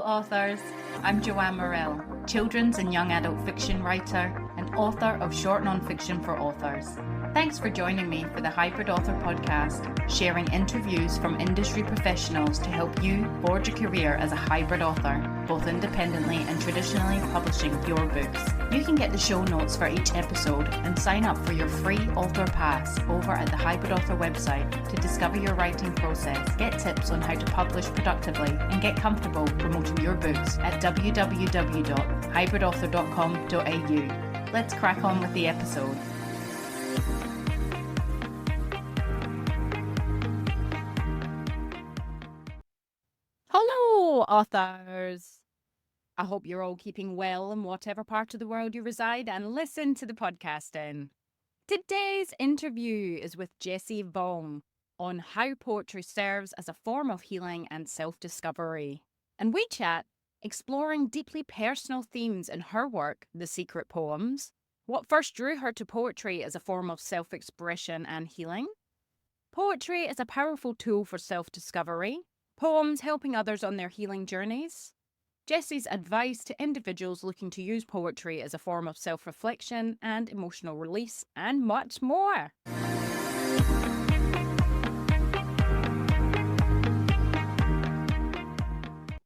authors. I'm Joanne Morrell, children's and young adult fiction writer and author of short non-fiction for authors. Thanks for joining me for the Hybrid Author podcast, sharing interviews from industry professionals to help you forge a career as a hybrid author, both independently and traditionally publishing your books. You can get the show notes for each episode and sign up for your free author pass over at the Hybrid Author website to discover your writing process, get tips on how to publish productively, and get comfortable promoting your books at www.hybridauthor.com.au. Let's crack on with the episode. Hello, authors. I hope you're all keeping well in whatever part of the world you reside and listen to the podcast in. Today's interview is with Jessie Vong on how poetry serves as a form of healing and self-discovery. And we chat, exploring deeply personal themes in her work, The Secret Poems, what first drew her to poetry as a form of self-expression and healing. Poetry is a powerful tool for self-discovery. Poems helping others on their healing journeys. Jessie's advice to individuals looking to use poetry as a form of self-reflection and emotional release, and much more.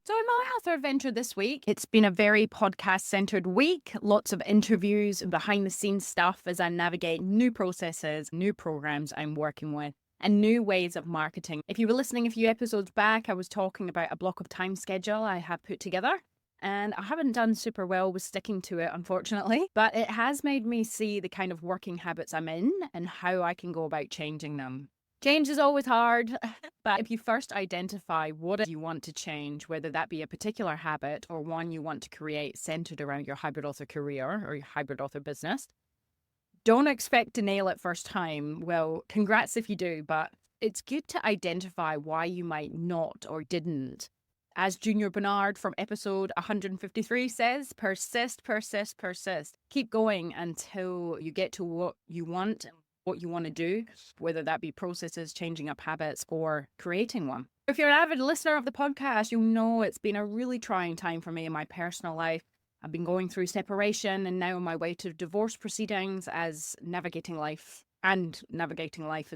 So in my author adventure this week, it's been a very podcast-centered week. Lots of interviews and behind-the-scenes stuff as I navigate new processes, new programs I'm working with, and new ways of marketing. If you were listening a few episodes back, I was talking about a block of time schedule I have put together, and I haven't done super well with sticking to it, unfortunately, but it has made me see the kind of working habits I'm in and how I can go about changing them. Change is always hard, but if you first identify what you want to change, whether that be a particular habit or one you want to create centered around your hybrid author career or your hybrid author business, don't expect to nail it first time. Well, congrats if you do, but it's good to identify why you might not or didn't. As Junior Bernard from episode 153 says, persist, persist, persist. Keep going until you get to what you want and what you want to do, whether that be processes, changing up habits, or creating one. If you're an avid listener of the podcast, you'll know it's been a really trying time for me in my personal life. I've been going through separation and now on my way to divorce proceedings as navigating life as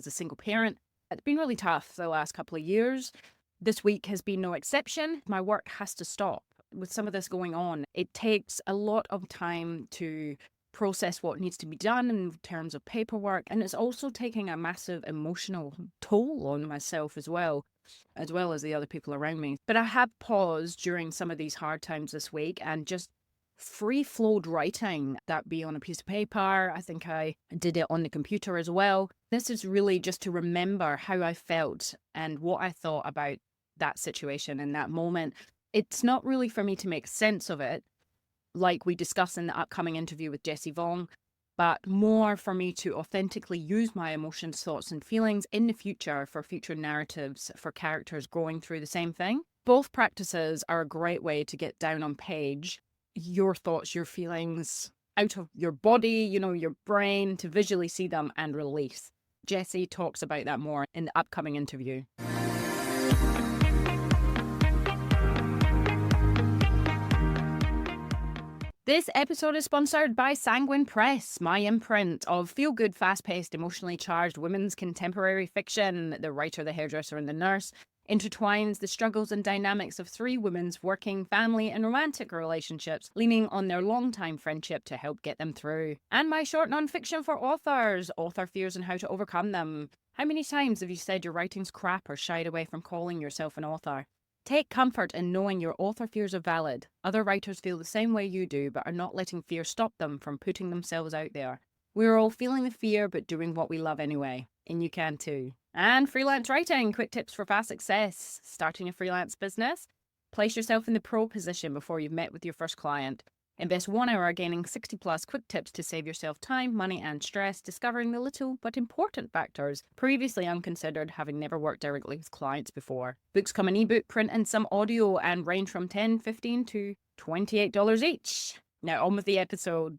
a single parent. It's been really tough the last couple of years. This week has been no exception. My work has to stop with some of this going on. It takes a lot of time to process what needs to be done in terms of paperwork, and it's also taking a massive emotional toll on myself as well as the other people around me. But I have paused during some of these hard times this week and just free-flowed writing, that be on a piece of paper. I think I did it on the computer as well. This is really just to remember how I felt and what I thought about that situation in that moment. It's not really for me to make sense of it, like we discuss in the upcoming interview with Jessie Vong, but more for me to authentically use my emotions, thoughts, and feelings in the future for future narratives for characters going through the same thing. Both practices are a great way to get down on page your thoughts, your feelings out of your body, your brain, to visually see them and release. Jessie talks about that more in the upcoming interview. This episode is sponsored by Sanguine Press, my imprint of feel-good, fast-paced, emotionally charged women's contemporary fiction. The writer, the hairdresser, and the nurse intertwines the struggles and dynamics of three women's working, family, and romantic relationships, leaning on their long-time friendship to help get them through. And my short non-fiction for authors, author fears and how to overcome them. How many times have you said your writing's crap or shied away from calling yourself an author? Take comfort in knowing your author fears are valid. Other writers feel the same way you do, but are not letting fear stop them from putting themselves out there. We're all feeling the fear, but doing what we love anyway. And you can too. And freelance writing, quick tips for fast success. Starting a freelance business. Place yourself in the pro position before you've met with your first client. Invest 1 hour gaining 60 plus quick tips to save yourself time, money, and stress, discovering the little but important factors previously unconsidered, having never worked directly with clients before. Books come in ebook, print, and some audio, and range from $10, $15 to $28 each. Now on with the episode.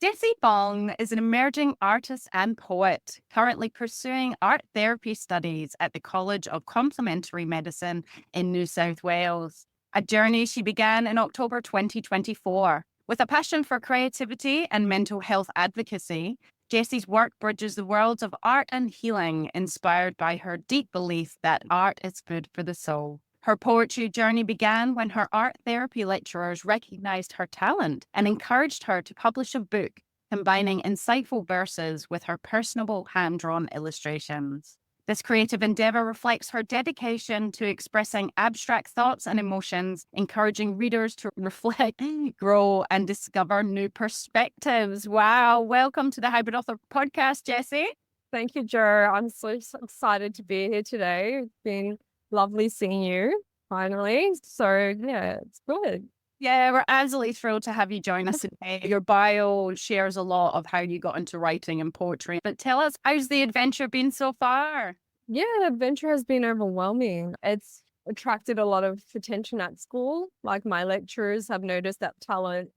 Jessie Vong is an emerging artist and poet, currently pursuing art therapy studies at the College of Complementary Medicine in New South Wales, a journey she began in October 2024. With a passion for creativity and mental health advocacy, Jessie's work bridges the worlds of art and healing, inspired by her deep belief that art is food for the soul. Her poetry journey began when her art therapy lecturers recognized her talent and encouraged her to publish a book combining insightful verses with her personable hand-drawn illustrations. This creative endeavor reflects her dedication to expressing abstract thoughts and emotions, encouraging readers to reflect, grow, and discover new perspectives. Wow. Welcome to the Hybrid Author podcast, Jessie. Thank you, Jo. I'm so excited to be here today. It's been lovely seeing you finally. So yeah, it's good. Yeah, we're absolutely thrilled to have you join us today. Your bio shares a lot of how you got into writing and poetry, but tell us, how's the adventure been so far? Yeah, the adventure has been overwhelming. It's attracted a lot of attention at school. Like my lecturers have noticed that talent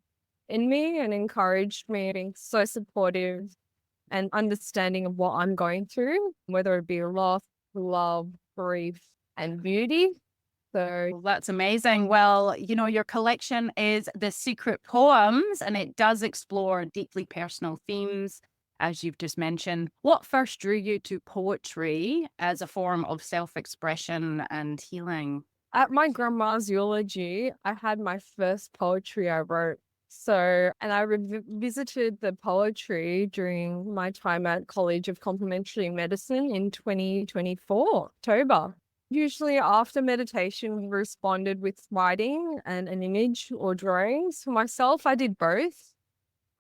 in me and encouraged me, being so supportive and understanding of what I'm going through, whether it be loss, love, grief, and beauty. So Well, that's amazing. Well, your collection is The Secret Poems, and it does explore deeply personal themes, as you've just mentioned. What first drew you to poetry as a form of self-expression and healing? at my grandma's eulogy, I had my first poetry I wrote. So, and I revisited the poetry during my time at College of Complementary Medicine in 2024, October. Usually after meditation, we responded with writing and an image or drawings. For myself, I did both.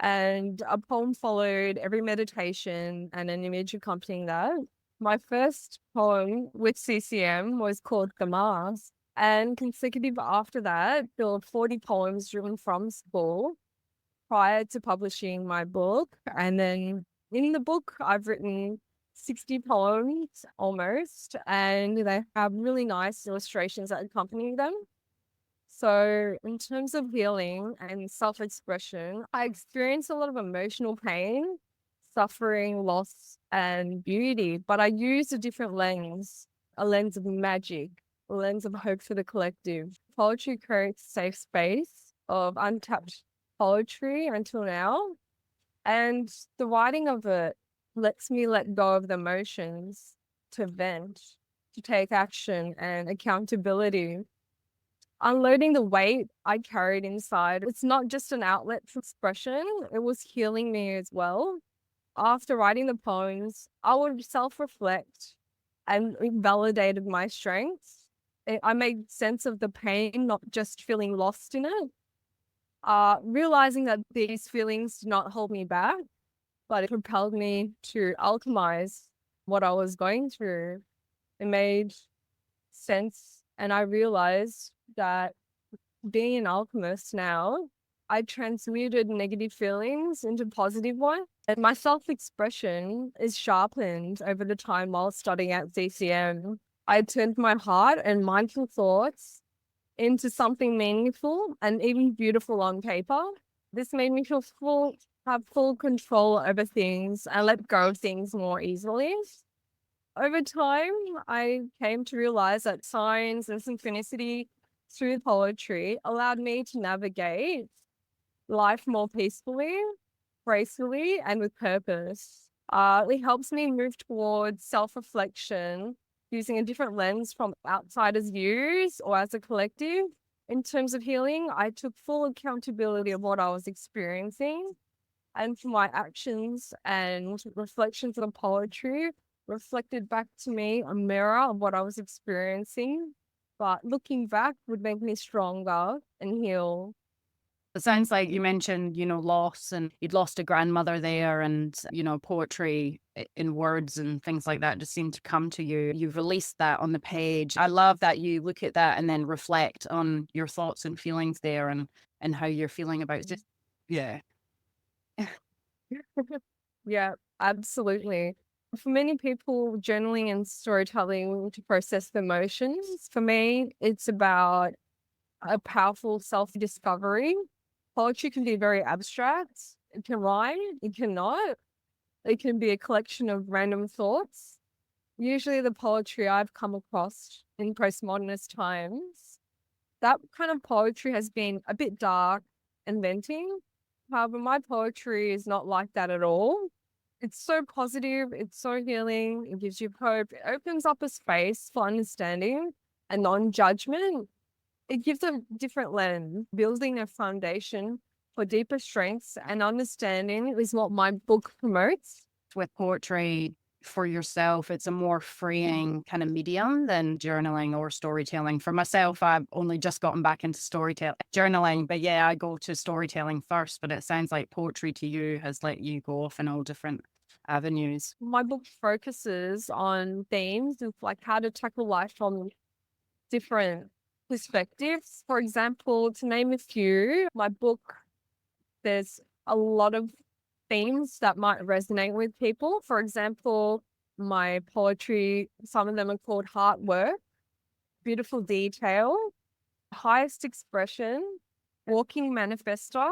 And a poem followed every meditation and an image accompanying that. My first poem with CCM was called The Mask. And consecutive after that, there were 40 poems driven from school prior to publishing my book. And then in the book, I've written 60 poems almost, and they have really nice illustrations that accompany them. So, in terms of healing and self expression, I experience a lot of emotional pain, suffering, loss, and beauty, but I use a different lens, a lens of magic, a lens of hope for the collective. Poetry creates a safe space of untapped poetry until now, and the writing of it lets me let go of the emotions to vent, to take action and accountability, unloading the weight I carried inside. It's not just an outlet for expression, it was healing me as well. After writing the poems, I would self reflect and it validated my strengths. I made sense of the pain, not just feeling lost in it. Realizing that these feelings did not hold me back, but it propelled me to alchemize what I was going through. It made sense, and I realized that being an alchemist now, I transmuted negative feelings into positive ones. And my self-expression is sharpened over the time while studying at CCM. I turned my heart and mindful thoughts into something meaningful and even beautiful on paper. This made me feel have full control over things and let go of things more easily. Over time, I came to realize that signs and synchronicity through poetry allowed me to navigate life more peacefully, gracefully, and with purpose. It helps me move towards self-reflection using a different lens from outsiders' views or as a collective. In terms of healing, I took full accountability of what I was experiencing, and for my actions and reflections of the poetry reflected back to me a mirror of what I was experiencing. But looking back would make me stronger and heal. It sounds like you mentioned, loss, and you'd lost a grandmother there, and, poetry in words and things like that just seemed to come to you. You've released that on the page. I love that you look at that and then reflect on your thoughts and feelings there, and how you're feeling about it. Just, yeah. Yeah, absolutely. For many people, journaling and storytelling to process the emotions. For me, it's about a powerful self-discovery. Poetry can be very abstract, It can rhyme, it cannot. It can be a collection of random thoughts. Usually the poetry I've come across in postmodernist times, that kind of poetry has been a bit dark and venting. However, my poetry is not like that at all. It's so positive, it's so healing, it gives you hope, it opens up a space for understanding and non-judgment. It gives a different lens, building a foundation for deeper strengths and understanding is what my book promotes. With poetry for yourself, it's a more freeing kind of medium than journaling or storytelling. For myself, I've only just gotten back into storytelling, journaling, but yeah, I go to storytelling first. But it sounds like poetry to you has let you go off in all different avenues. My book focuses on themes of like how to tackle life from different perspectives. For example, to name a few, my book, there's a lot of themes that might resonate with people. For example, my poetry, some of them are called heart work, beautiful detail, highest expression, walking manifesto,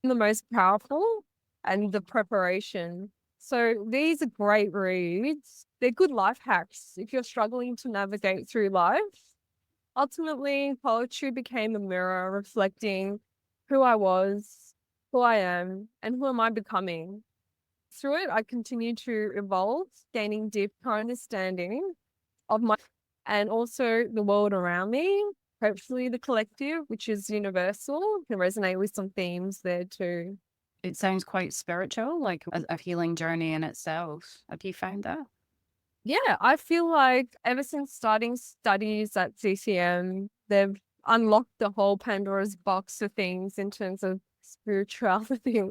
the most powerful, and the preparation. So these are great reads. They're good life hacks if you're struggling to navigate through life. Ultimately, poetry became a mirror reflecting who I was, who I am, and who am I becoming. Through it, I continue to evolve, gaining deeper understanding of my and also the world around me. Hopefully the collective, which is universal, can resonate with some themes there too. It sounds quite spiritual, like a healing journey in itself. Have you found that? Yeah, I feel like ever since starting studies at CCM, they've unlocked the whole Pandora's box of things in terms of spirituality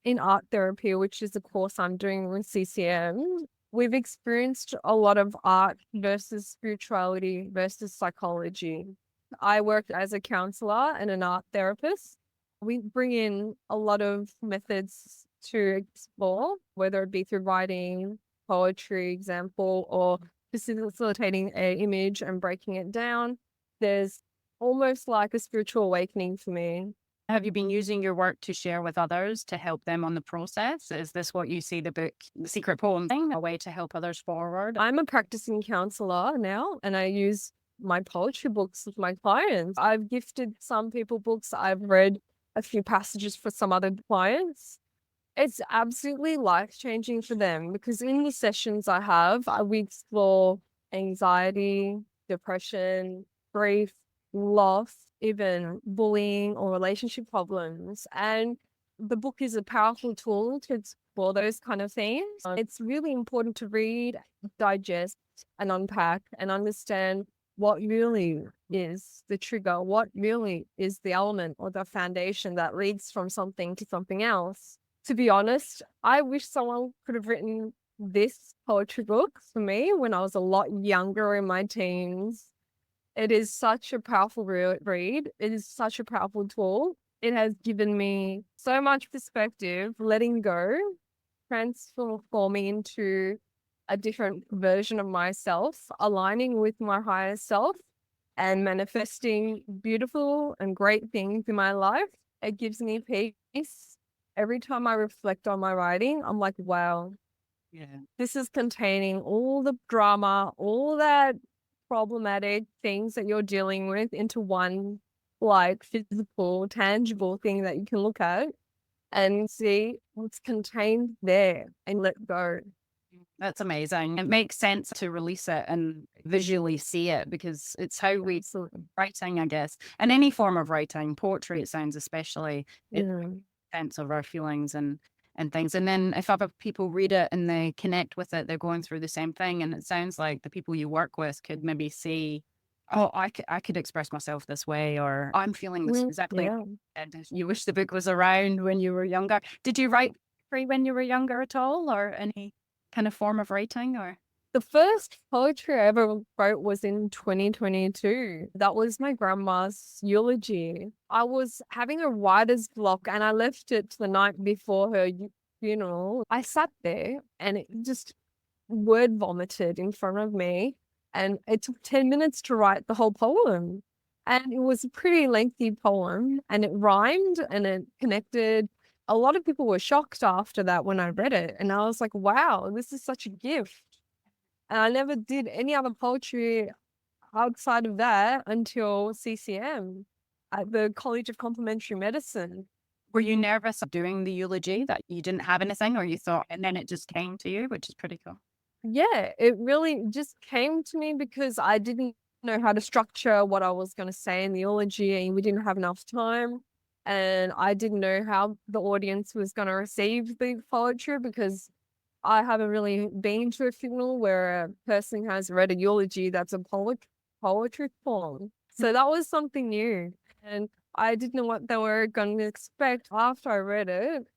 in art therapy, which is a course I'm doing with CCM. We've experienced a lot of art versus spirituality versus psychology. I worked as a counselor and an art therapist. We bring in a lot of methods to explore, whether it be through writing, poetry, example, or facilitating an image and breaking it down. There's almost like a spiritual awakening for me. Have you been using your work to share with others to help them on the process? Is this what you see the book, The Secret Poem thing, a way to help others forward? I'm a practicing counselor now, and I use my poetry books with my clients. I've gifted some people books. I've read a few passages for some other clients. It's absolutely life-changing for them because in the sessions I have, we explore anxiety, depression, grief, loss, even bullying or relationship problems. And the book is a powerful tool to explore those kind of themes. It's really important to read, digest, and unpack and understand what really is the trigger, what really is the element or the foundation that leads from something to something else. To be honest, I wish someone could have written this poetry book for me when I was a lot younger in my teens. It is such a powerful read. It is such a powerful tool. It has given me so much perspective, letting go, transforming into a different version of myself, aligning with my higher self and manifesting beautiful and great things in my life. It gives me peace. Every time I reflect on my writing, I'm like, wow, Yeah. this is containing all the drama, all that problematic things that you're dealing with into one like physical, tangible thing that you can look at and see what's contained there and let go. That's amazing. It makes sense to release it and visually see it because it's how we Absolutely. writing, I guess, and any form of writing, poetry, it sounds especially it Yeah. sense of our feelings and things. And then if other people read it and they connect with it, they're going through the same thing. And it sounds like the people you work with could maybe see, oh, I could express myself this way, or I'm feeling this exactly. Yeah. And if you wish the book was around when you were younger. Did you write free when you were younger at all, or any kind of form of writing, or? The first poetry I ever wrote was in 2022. That was my grandma's eulogy. I was having a writer's block and I left it the night before her funeral. I sat there and it just word vomited in front of me. And it took 10 minutes to write the whole poem. And it was a pretty lengthy poem and it rhymed and it connected. a lot of people were shocked after that when I read it. And I was like, wow, this is such a gift. And I never did any other poetry outside of that until CCM at the College of Complementary Medicine. Were you nervous doing the eulogy that you didn't have anything, or you thought, and then it just came to you, which is pretty cool? Yeah, it really just came to me because I didn't know how to structure what I was going to say in the eulogy, and we didn't have enough time. And I didn't know how the audience was going to receive the poetry because I haven't really been to a funeral where a person has read a eulogy that's a poetry form. So that was something new. And I didn't know what they were going to expect. After I read it,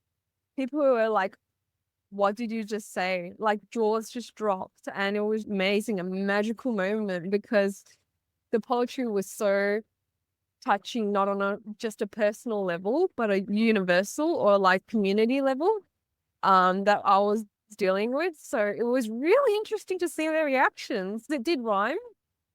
people were like, what did you just say? Like jaws just dropped. And it was amazing, a magical moment because the poetry was so touching, not on just a personal level, but a universal or like community level that I was dealing with. So it was really interesting to see their reactions. It did rhyme.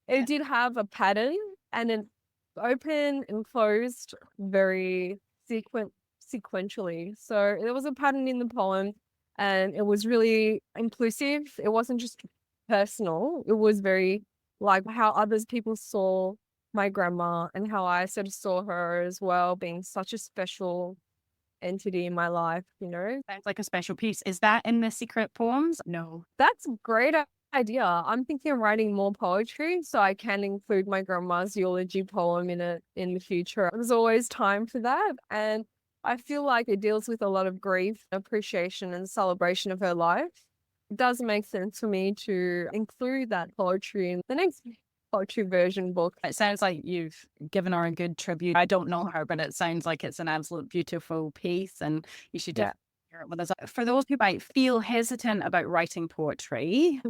It did have a pattern and an open and closed very sequentially. So there was a pattern in the poem and it was really inclusive. It wasn't just personal. It was very like how others people saw my grandma and how I sort of saw her as well, being such a special entity in my life, you know? Sounds like a special piece. Is that in the secret poems? No. That's a great idea. I'm thinking of writing more poetry so I can include my grandma's eulogy poem in it in the future. There's always time for that. And I feel like it deals with a lot of grief, appreciation, and celebration of her life. It does make sense for me to include that poetry in the next poetry version book. It sounds like you've given her a good tribute. I don't know her, but it sounds like it's an absolute beautiful piece, and you should Yeah. definitely share it with us. For those who might feel hesitant about writing poetry,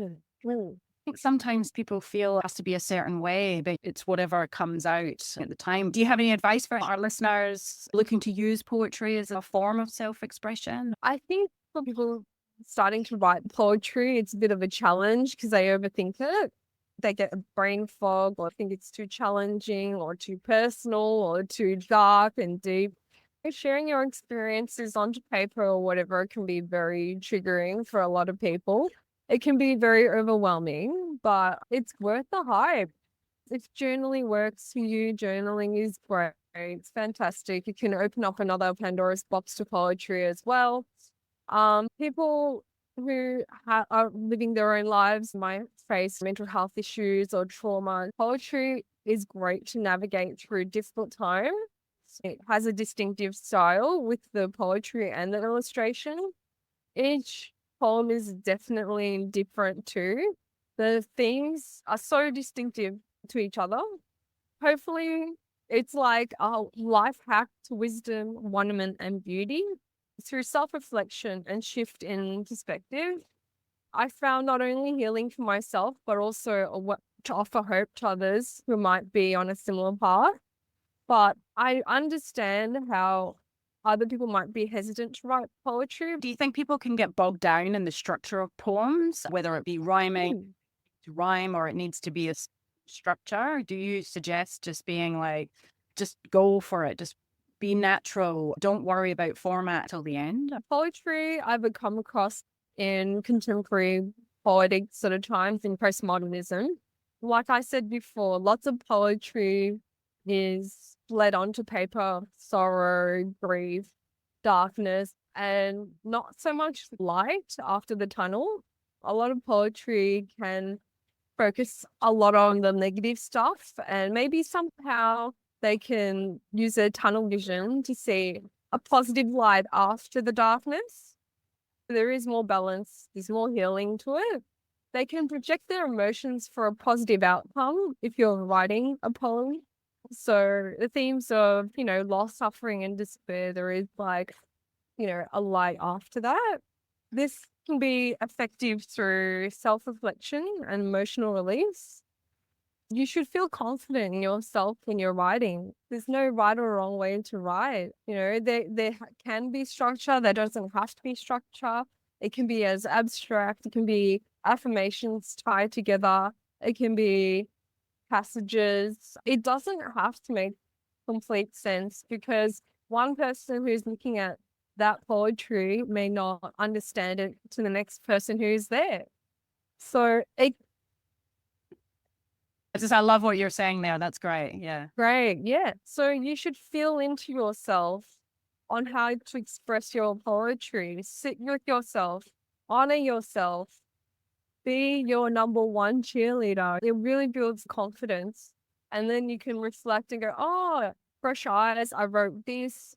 Mm. I think sometimes people feel it has to be a certain way, but it's whatever comes out at the time. Do you have any advice for our listeners looking to use poetry as a form of self-expression? I think for people starting to write poetry, it's a bit of a challenge because they overthink it. They get a brain fog or think it's too challenging or too personal or too dark and deep. Sharing your experiences onto paper or whatever can be very triggering for a lot of people. It can be very overwhelming, but it's worth the hype. If journaling works for you, journaling is great. It's fantastic. It can open up another Pandora's box to poetry as well. People who are living their own lives might face mental health issues or trauma. Poetry is great to navigate through difficult times. It has a distinctive style with the poetry and the illustration. Each poem is definitely different too. The themes are so distinctive to each other. Hopefully, it's like a life hack to wisdom, wonderment, and beauty. Through self-reflection and shift in perspective, I found not only healing for myself, but also to offer hope to others who might be on a similar path. But I understand how other people might be hesitant to write poetry. Do you think people can get bogged down in the structure of poems, whether it be rhyming, Mm. to rhyme, or it needs to be a structure? Do you suggest just being like, just go for it, just be natural, don't worry about format till the end? Poetry I've come across in contemporary poetic sort of times in postmodernism. Like I said before, lots of poetry is bled onto paper, sorrow, grief, darkness, and not so much light after the tunnel. A lot of poetry can focus a lot on the negative stuff, and maybe somehow they can use their tunnel vision to see a positive light after the darkness. There is more balance, there's more healing to it. They can project their emotions for a positive outcome if you're writing a poem. So the themes of, loss, suffering, and despair, there is like, a light after that. This can be effective through self-reflection and emotional release. You should feel confident in yourself when you're writing. There's no right or wrong way to write. There can be structure. There doesn't have to be structure. It can be as abstract. It can be affirmations tied together. It can be passages. It doesn't have to make complete sense because one person who's looking at that poetry may not understand it to the next person who's there. So it's I love what you're saying there. That's great. Yeah. great. Yeah. So you should feel into yourself on how to express your poetry. Sit with yourself, honor yourself, be your number one cheerleader. It really builds confidence. And then you can reflect and go, oh, fresh eyes, I wrote this.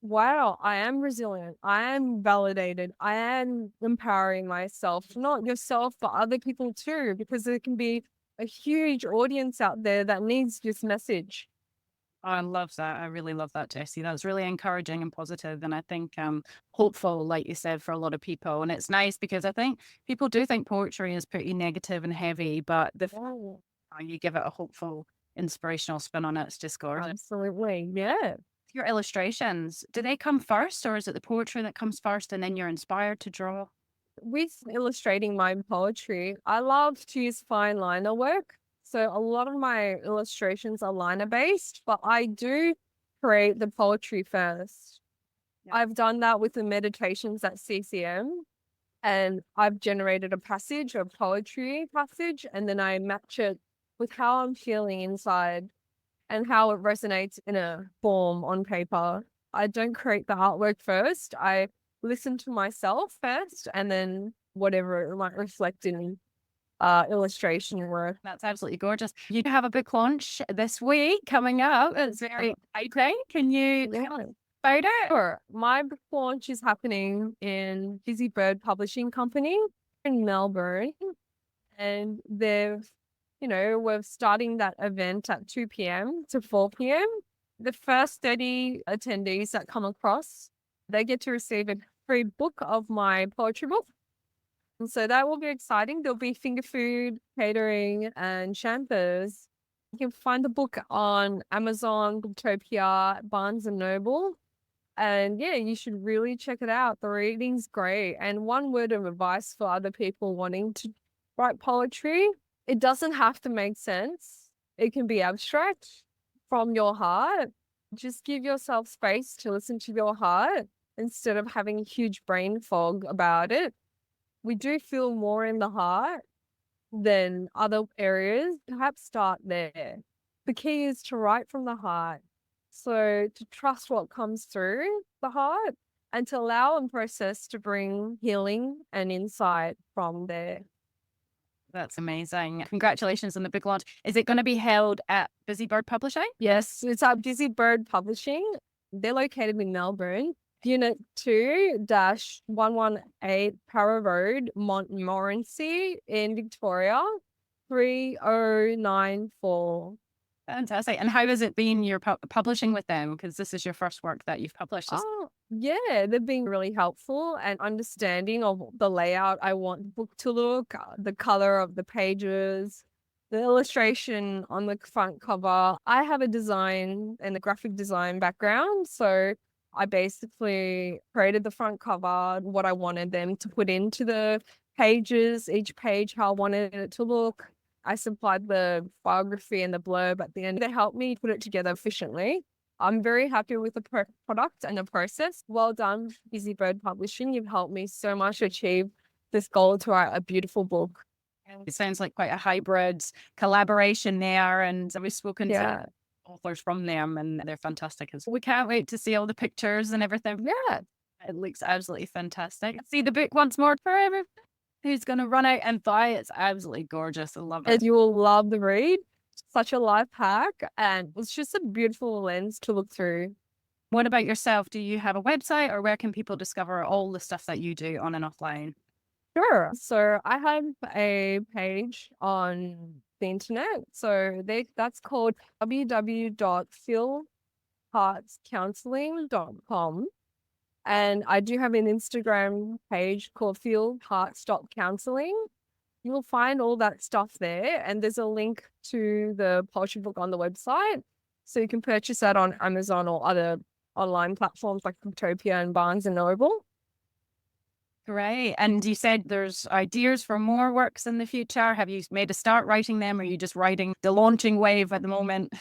Wow, I am resilient. I am validated. I am empowering myself, not yourself, but other people too, because there can be a huge audience out there that needs this message. I love that. I really love that, Jessie. That's really encouraging and positive, and I think hopeful, like you said, for a lot of people. And it's nice because I think people do think poetry is pretty negative and heavy, but Oh, you give it a hopeful, inspirational spin on it. It's just gorgeous. absolutely. Yeah. Your illustrations, do they come first, or is it the poetry that comes first, and then you're inspired to draw? With illustrating my poetry, I love to use fine liner work. So a lot of my illustrations are liner based, but I do create the poetry first. Yeah. I've done that with the meditations at CCM, and I've generated a passage, a poetry passage, and then I match it with how I'm feeling inside and how it resonates in a form on paper. I don't create the artwork first. I listen to myself first, and then whatever it might reflect in illustration work. That's absolutely gorgeous. You have a book launch this week coming up. It's very exciting. Can you tell us about it? Sure. My book launch is happening in Busy Bird Publishing Company in Melbourne. And we're starting that event at 2 p.m. to 4 p.m. The first 30 attendees that come across, they get to receive a free book of my poetry book. And so that will be exciting. There'll be finger food, catering, and champers. You can find the book on Amazon, Booktopia, Barnes and Noble. And yeah, you should really check it out. The reading's great. And one word of advice for other people wanting to write poetry, it doesn't have to make sense. It can be abstract from your heart. Just give yourself space to listen to your heart instead of having a huge brain fog about it. We do feel more in the heart than other areas. Perhaps start there. The key is to write from the heart. So to trust what comes through the heart and to allow and process to bring healing and insight from there. That's amazing. Congratulations on the book launch. Is it going to be held at Busy Bird Publishing? Yes, it's our Busy Bird Publishing. They're located in Melbourne. Unit 2-118 Para Road, Montmorency in Victoria, 3094. Fantastic. And how has it been your publishing with them? Because this is your first work that you've published. Oh, yeah, they've been really helpful and understanding of the layout I want the book to look, the color of the pages, the illustration on the front cover. I have a design and a graphic design background, so I basically created the front cover, what I wanted them to put into the pages, each page, how I wanted it to look. I supplied the biography and the blurb at the end. They helped me put it together efficiently. I'm very happy with the product and the process. Well done, Busy Bird Publishing. You've helped me so much achieve this goal to write a beautiful book. It sounds like quite a hybrid collaboration there. And we've spoken to authors from them, and they're fantastic. We can't wait to see all the pictures and everything. Yeah. It looks absolutely fantastic. See the book once more for everyone who's going to run out and buy it. It's absolutely gorgeous. I love it. And you will love the read. Such a life hack, and it's just a beautiful lens to look through. What about yourself? Do you have a website, or where can people discover all the stuff that you do on and offline? Sure. So I have a page on the internet. So that's called www.feelheartscounseling.com. And I do have an Instagram page called feelhearts.counseling. You will find all that stuff there. And there's a link to the poetry book on the website. So you can purchase that on Amazon or other online platforms like Booktopia and Barnes and Noble. Great. And you said there's ideas for more works in the future. Have you made a start writing them, or are you just writing the launching wave at the moment?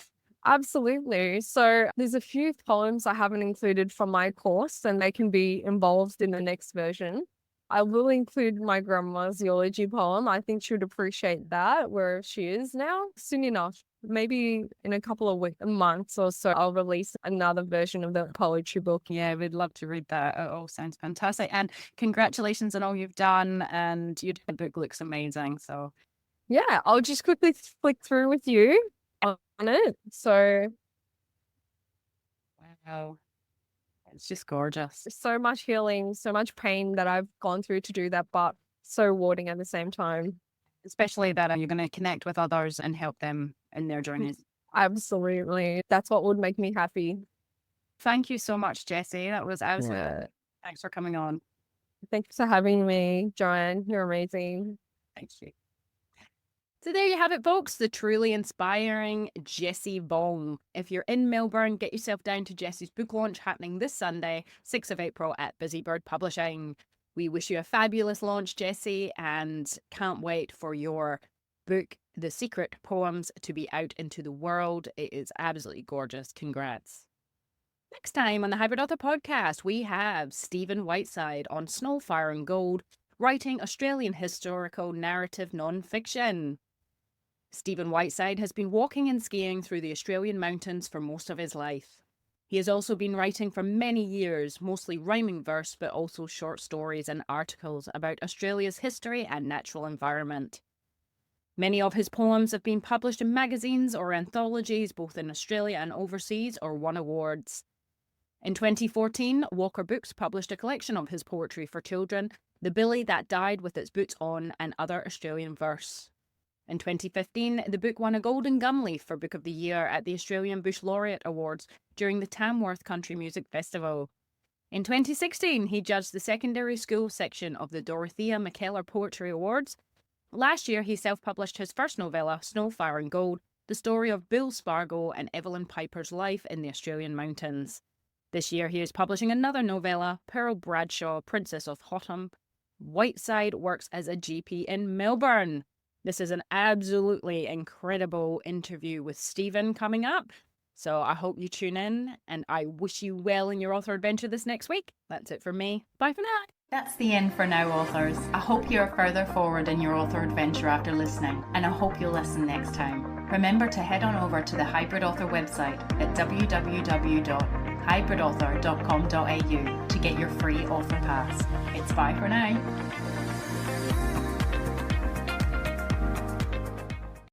Absolutely. So there's a few poems I haven't included from my course, and they can be involved in the next version. I will include my grandma's eulogy poem. I think she would appreciate that where she is now soon enough. Maybe in a couple of months or so, I'll release another version of the poetry book. Yeah, we'd love to read that. It all sounds fantastic. And congratulations on all you've done. And your book looks amazing. So, Yeah, I'll just quickly flick through with you on it. So wow, it's just gorgeous. so much healing, so much pain that I've gone through to do that, but so rewarding at the same time. Especially that you're going to connect with others and help them in their journeys. Absolutely. That's what would make me happy. Thank you so much, Jessie. That was absolutely. Thanks for coming on. Thanks for having me, Joanne. You're amazing. Thank you. So there you have it, folks. The truly inspiring Jessie Vong. If you're in Melbourne, get yourself down to Jessie's book launch happening this Sunday, 6th of April at Busybird Publishing. We wish you a fabulous launch, Jessie, and can't wait for your book, The Secret Poems, to be out into the world. It is absolutely gorgeous. Congrats. Next time on the Hybrid Author Podcast, we have Stephen Whiteside on Snow, Fire and Gold, writing Australian historical narrative non-fiction. Stephen Whiteside has been walking and skiing through the Australian mountains for most of his life. He has also been writing for many years, mostly rhyming verse, but also short stories and articles about Australia's history and natural environment. Many of his poems have been published in magazines or anthologies, both in Australia and overseas, or won awards. In 2014, Walker Books published a collection of his poetry for children, The Billy That Died with Its Boots On, and Other Australian Verse. In 2015, the book won a Golden Gumleaf for Book of the Year at the Australian Bush Laureate Awards during the Tamworth Country Music Festival. In 2016, he judged the secondary school section of the Dorothea McKellar Poetry Awards. Last year, he self-published his first novella, Snow, Fire and Gold, the story of Bill Spargo and Evelyn Piper's life in the Australian mountains. This year, he is publishing another novella, Pearl Bradshaw, Princess of Hotham. Whiteside works as a GP in Melbourne. This is an absolutely incredible interview with Stephen coming up. So I hope you tune in, and I wish you well in your author adventure this next week. That's it from me. Bye for now. That's the end for now, authors. I hope you're further forward in your author adventure after listening, and I hope you'll listen next time. Remember to head on over to the Hybrid Author website at www.hybridauthor.com.au to get your free author pass. It's bye for now.